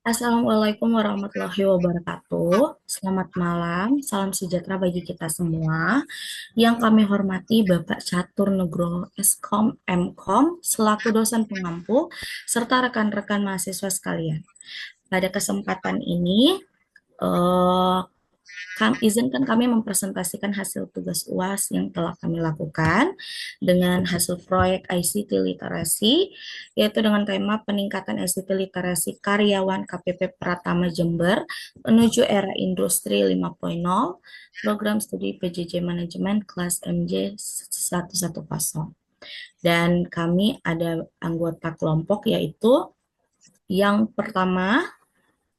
Assalamualaikum warahmatullahi wabarakatuh. Selamat malam, salam sejahtera bagi kita semua. Yang kami hormati Bapak Catur Nugroho Eskom Mkom selaku dosen pengampu serta rekan-rekan mahasiswa sekalian. Pada kesempatan ini, eh, izinkan kami mempresentasikan hasil tugas UAS yang telah kami lakukan dengan hasil proyek ICT literasi, yaitu dengan tema peningkatan ICT literasi karyawan KPP Pratama Jember menuju era industri 5.0, program studi PJJ Manajemen kelas MJ 110. Dan kami ada anggota kelompok yaitu yang pertama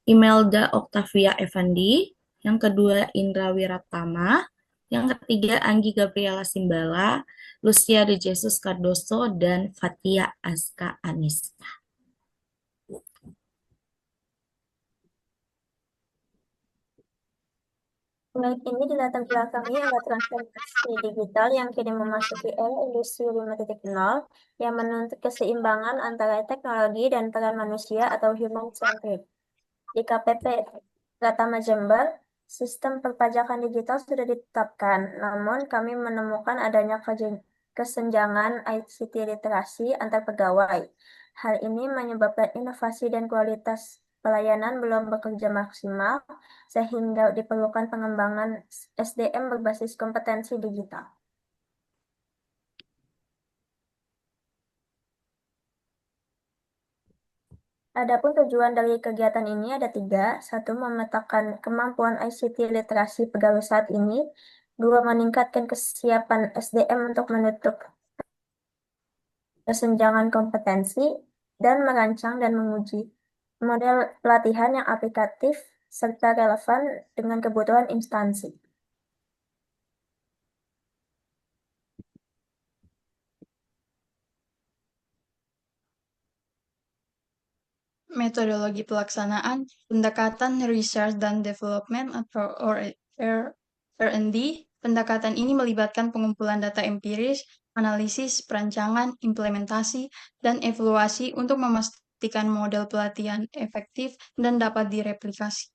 Imelda Octavia Effendi, yang kedua Indra Wiratama, yang ketiga Anggi Gabriela Simbala, Lucia de Jesus Cardoso, dan Fatia Aska Anista. Baik, ini di latar belakangnya ada transformasi digital yang kini memasuki era industri 5.0 yang menuntut keseimbangan antara teknologi dan peran manusia atau human centric. Di KPP Pratama Jember, sistem perpajakan digital sudah ditetapkan, namun kami menemukan adanya kesenjangan ICT literasi antar pegawai. Hal ini menyebabkan inovasi dan kualitas pelayanan belum bekerja maksimal, sehingga diperlukan pengembangan SDM berbasis kompetensi digital. Adapun tujuan dari kegiatan ini ada tiga. Satu, memetakan kemampuan ICT literasi pegawai saat ini. Dua, meningkatkan kesiapan SDM untuk menutup kesenjangan kompetensi. Dan merancang dan menguji model pelatihan yang aplikatif serta relevan dengan kebutuhan instansi. Metodologi pelaksanaan, pendekatan research dan development atau R&D. Pendekatan ini melibatkan pengumpulan data empiris, analisis, perancangan, implementasi, dan evaluasi untuk memastikan model pelatihan efektif dan dapat direplikasi.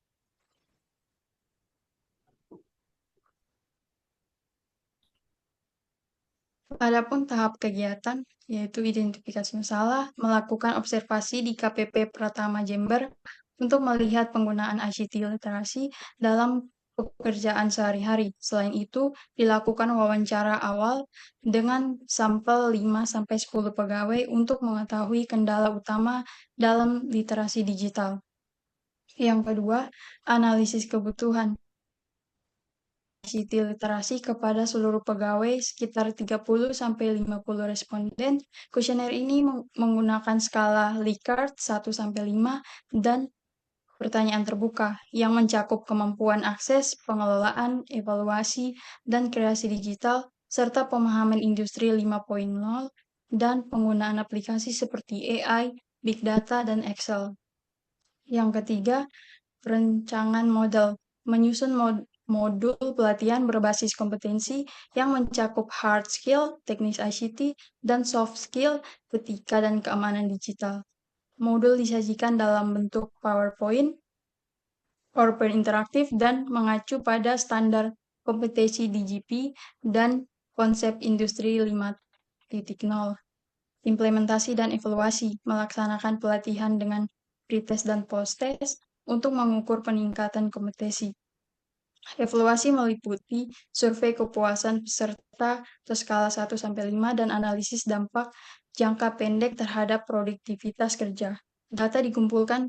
Adapun tahap kegiatan, yaitu identifikasi masalah, melakukan observasi di KPP Pratama Jember untuk melihat penggunaan ICT literasi dalam pekerjaan sehari-hari. Selain itu, dilakukan wawancara awal dengan sampel 5-10 pegawai untuk mengetahui kendala utama dalam literasi digital. Yang kedua, analisis kebutuhan ICT literasi kepada seluruh pegawai sekitar 30-50 responden. Kuesioner ini menggunakan skala Likert 1-5 dan pertanyaan terbuka yang mencakup kemampuan akses, pengelolaan, evaluasi, dan kreasi digital, serta pemahaman industri 5.0 dan penggunaan aplikasi seperti AI, Big Data, dan Excel. Yang ketiga, perencanaan model, menyusun modul pelatihan berbasis kompetensi yang mencakup hard skill, teknis ICT, dan soft skill, etika dan keamanan digital. Modul disajikan dalam bentuk PowerPoint interaktif dan mengacu pada standar kompetensi DGP dan konsep industri 5.0. Implementasi dan evaluasi, melaksanakan pelatihan dengan pretest dan post-test untuk mengukur peningkatan kompetensi. Evaluasi meliputi survei kepuasan peserta atau skala 1-5 dan analisis dampak jangka pendek terhadap produktivitas kerja. Data dikumpulkan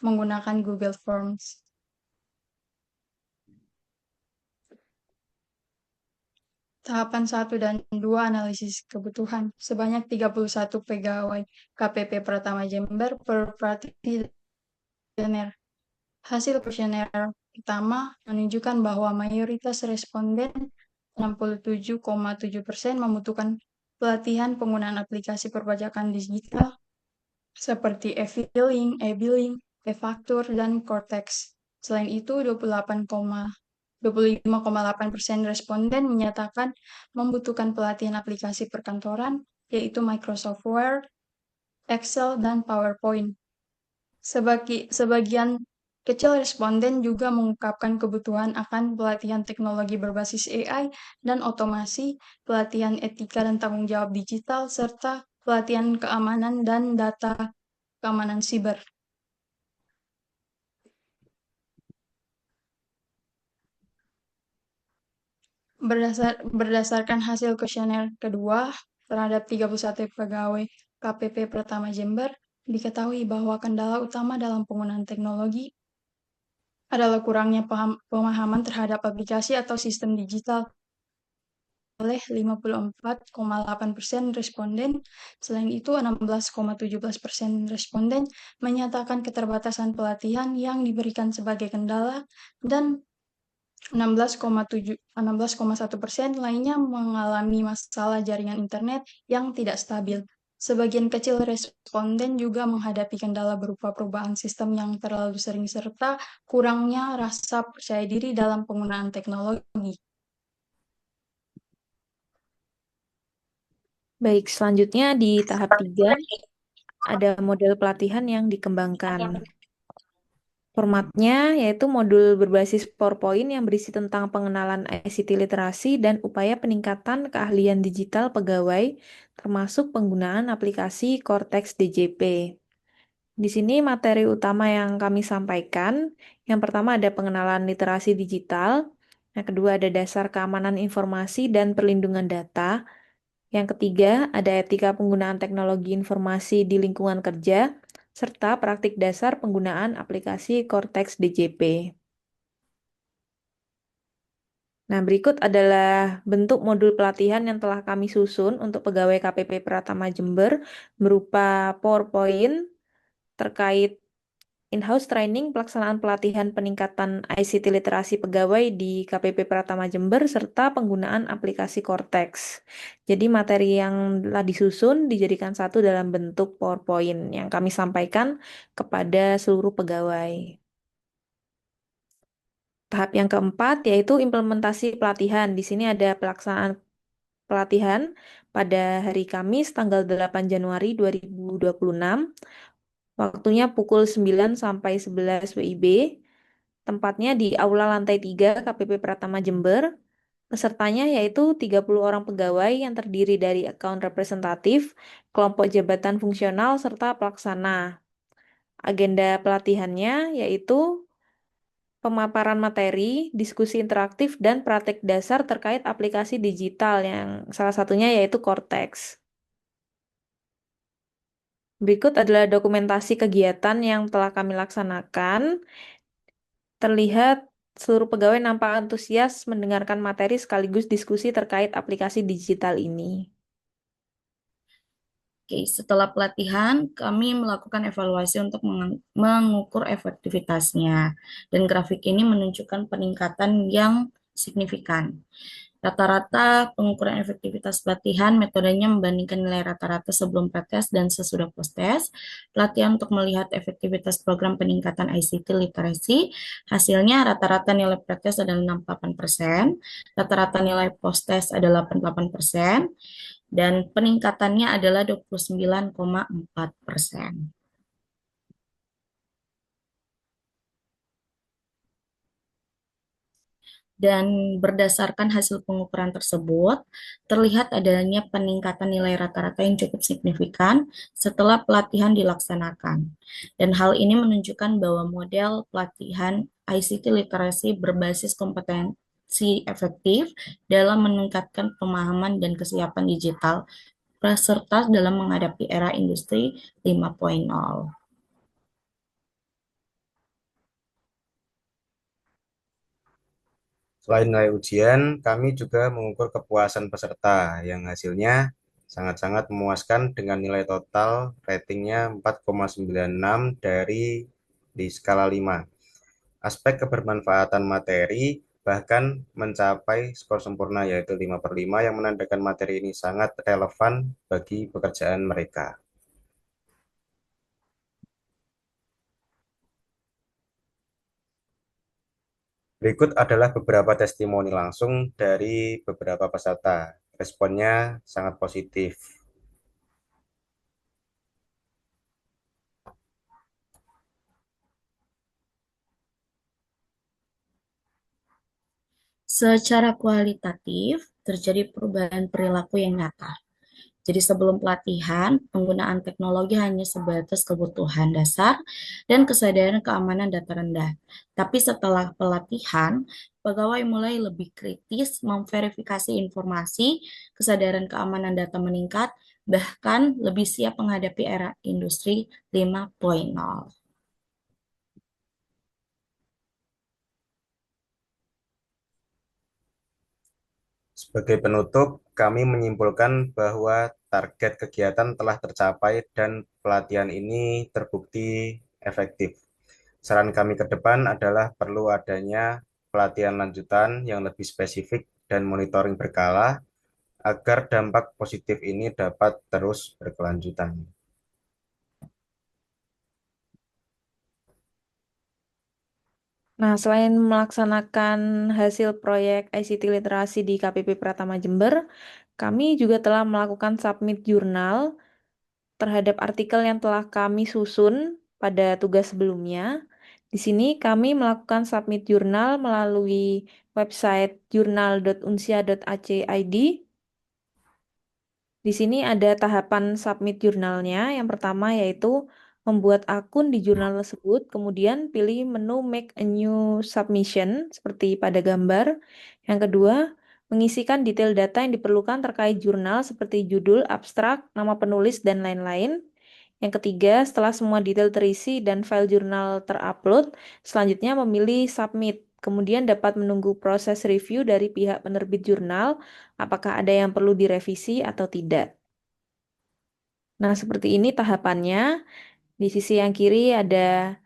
menggunakan Google Forms. Tahapan 1 dan 2 analisis kebutuhan. Sebanyak 31 pegawai KPP Pratama Jember per kuesioner. Hasil kuesioner pertama menunjukkan bahwa mayoritas responden 67,7% membutuhkan pelatihan penggunaan aplikasi perpajakan digital seperti e-filing, e-billing, e-faktur, dan Cortex. Selain itu, 25,8% responden menyatakan membutuhkan pelatihan aplikasi perkantoran, yaitu Microsoft Word, Excel, dan PowerPoint. Sebagian kecil responden juga mengungkapkan kebutuhan akan pelatihan teknologi berbasis AI dan otomasi, pelatihan etika dan tanggung jawab digital, serta pelatihan keamanan dan data keamanan siber. Berdasarkan hasil kuesioner kedua terhadap 31 pegawai KPP Pratama Jember, diketahui bahwa kendala utama dalam penggunaan teknologi adalah kurangnya pemahaman terhadap aplikasi atau sistem digital oleh 54,8% responden. Selain itu, 16,17% responden menyatakan keterbatasan pelatihan yang diberikan sebagai kendala dan 16,1% lainnya mengalami masalah jaringan internet yang tidak stabil. Sebagian kecil responden juga menghadapi kendala berupa perubahan sistem yang terlalu sering serta kurangnya rasa percaya diri dalam penggunaan teknologi. Baik, selanjutnya di tahap 3 ada model pelatihan yang dikembangkan. Formatnya yaitu modul berbasis PowerPoint yang berisi tentang pengenalan ICT literasi dan upaya peningkatan keahlian digital pegawai, termasuk penggunaan aplikasi Cortex DJP. Di sini materi utama yang kami sampaikan, yang pertama ada pengenalan literasi digital, yang kedua ada dasar keamanan informasi dan perlindungan data, yang ketiga ada etika penggunaan teknologi informasi di lingkungan kerja, serta praktik dasar penggunaan aplikasi Cortex DJP. Nah, berikut adalah bentuk modul pelatihan yang telah kami susun untuk pegawai KPP Pratama Jember berupa PowerPoint terkait in-house training pelaksanaan pelatihan peningkatan ICT literasi pegawai di KPP Pratama Jember serta penggunaan aplikasi Cortex. Jadi materi yang telah disusun dijadikan satu dalam bentuk PowerPoint yang kami sampaikan kepada seluruh pegawai. Tahap yang keempat yaitu implementasi pelatihan. Di sini ada pelaksanaan pelatihan pada hari Kamis tanggal 8 Januari 2026. Waktunya pukul 9 sampai 11 WIB. Tempatnya di Aula Lantai 3 KPP Pratama Jember. Pesertanya yaitu 30 orang pegawai yang terdiri dari account representatif, kelompok jabatan fungsional, serta pelaksana. Agenda pelatihannya yaitu pemaparan materi, diskusi interaktif, dan praktek dasar terkait aplikasi digital yang salah satunya yaitu Cortex. Berikut adalah dokumentasi kegiatan yang telah kami laksanakan. Terlihat seluruh pegawai nampak antusias mendengarkan materi sekaligus diskusi terkait aplikasi digital ini. Oke, setelah pelatihan, kami melakukan evaluasi untuk mengukur efektivitasnya. Dan grafik ini menunjukkan peningkatan yang signifikan. Rata-rata pengukuran efektivitas pelatihan, metodenya membandingkan nilai rata-rata sebelum pretest dan sesudah post-test. Pelatihan untuk melihat efektivitas program peningkatan ICT literasi, hasilnya rata-rata nilai pretest adalah 68%, rata-rata nilai post-test adalah 88%, dan peningkatannya adalah 29,4%. Dan berdasarkan hasil pengukuran tersebut, terlihat adanya peningkatan nilai rata-rata yang cukup signifikan setelah pelatihan dilaksanakan. Dan hal ini menunjukkan bahwa model pelatihan ICT literasi berbasis kompetensi efektif dalam meningkatkan pemahaman dan kesiapan digital peserta dalam menghadapi era industri 5.0. Selain nilai ujian, kami juga mengukur kepuasan peserta yang hasilnya sangat-sangat memuaskan dengan nilai total ratingnya 4,96 di skala 5. Aspek kebermanfaatan materi bahkan mencapai skor sempurna yaitu 5/5 yang menandakan materi ini sangat relevan bagi pekerjaan mereka. Berikut adalah beberapa testimoni langsung dari beberapa peserta. Responnya sangat positif. Secara kualitatif, terjadi perubahan perilaku yang nyata. Jadi sebelum pelatihan, penggunaan teknologi hanya sebatas kebutuhan dasar dan kesadaran keamanan data rendah. Tapi setelah pelatihan, pegawai mulai lebih kritis memverifikasi informasi, kesadaran keamanan data meningkat, bahkan lebih siap menghadapi era industri 5.0. Sebagai penutup, kami menyimpulkan bahwa target kegiatan telah tercapai dan pelatihan ini terbukti efektif. Saran kami ke depan adalah perlu adanya pelatihan lanjutan yang lebih spesifik dan monitoring berkala agar dampak positif ini dapat terus berkelanjutan. Nah, selain melaksanakan hasil proyek ICT literasi di KPP Pratama Jember, kami juga telah melakukan submit jurnal terhadap artikel yang telah kami susun pada tugas sebelumnya. Di sini kami melakukan submit jurnal melalui website jurnal.unsia.ac.id. Di sini ada tahapan submit jurnalnya. Yang pertama yaitu membuat akun di jurnal tersebut, kemudian pilih menu Make a New Submission seperti pada gambar. Yang kedua, mengisikan detail data yang diperlukan terkait jurnal seperti judul, abstrak, nama penulis, dan lain-lain. Yang ketiga, setelah semua detail terisi dan file jurnal terupload, selanjutnya memilih Submit. Kemudian dapat menunggu proses review dari pihak penerbit jurnal, apakah ada yang perlu direvisi atau tidak. Nah, seperti ini tahapannya. Di sisi yang kiri ada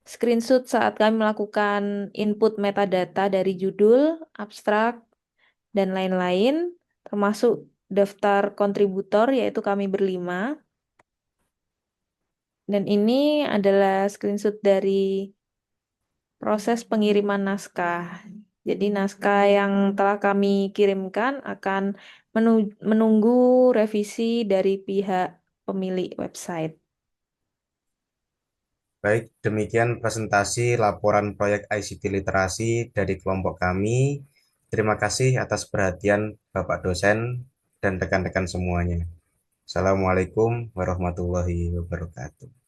screenshot saat kami melakukan input metadata dari judul, abstrak, dan lain-lain, termasuk daftar kontributor, yaitu kami berlima. Dan ini adalah screenshot dari proses pengiriman naskah. Jadi naskah yang telah kami kirimkan akan menunggu revisi dari pihak pemilik website. Baik, demikian presentasi laporan proyek ICT literasi dari kelompok kami. Terima kasih atas perhatian Bapak dosen dan rekan-rekan semuanya. Assalamualaikum warahmatullahi wabarakatuh.